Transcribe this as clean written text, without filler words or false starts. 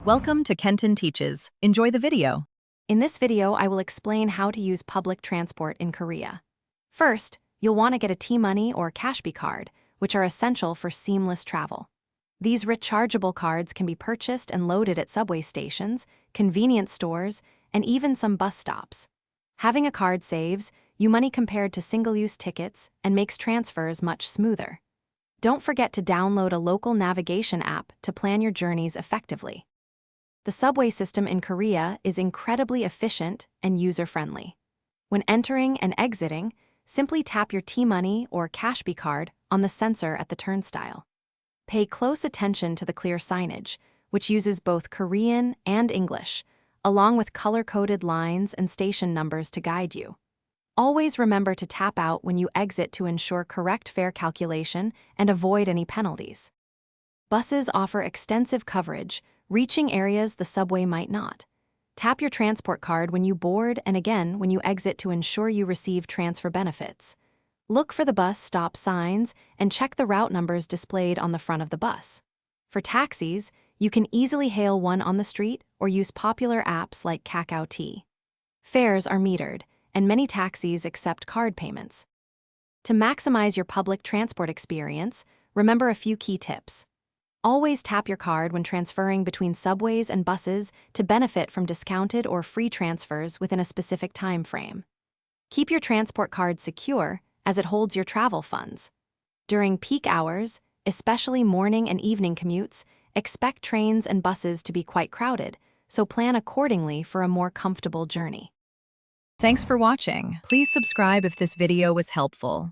Welcome to Kenton Teaches. Enjoy the video. In this video, I will explain how to use public transport in Korea. First, you'll want to get a T-money or Cashby card, which are essential for seamless travel. These rechargeable cards can be purchased and loaded at subway stations, convenience stores, and even some bus stops. Having a card saves you money compared to single-use tickets and makes transfers much smoother. Don't forget to download a local navigation app to plan your journeys effectively. The subway system in Korea is incredibly efficient and user-friendly. When entering and exiting, simply tap your T-money or Cashby card on the sensor at the turnstile. Pay close attention to the clear signage, which uses both Korean and English, along with color-coded lines and station numbers to guide you. Always remember to tap out when you exit to ensure correct fare calculation and avoid any penalties. Buses offer extensive coverage, reaching areas the subway might not. Tap your transport card when you board and again when you exit to ensure you receive transfer benefits. Look for the bus stop signs and check the route numbers displayed on the front of the bus. For taxis, you can easily hail one on the street or use popular apps like Kakao T. Fares are metered, and many taxis accept card payments. To maximize your public transport experience, remember a few key tips. Always tap your card when transferring between subways and buses to benefit from discounted or free transfers within a specific time frame. Keep your transport card secure as it holds your travel funds. During peak hours, especially morning and evening commutes, expect trains and buses to be quite crowded, so plan accordingly for a more comfortable journey. Thanks for watching. Please subscribe if this video was helpful.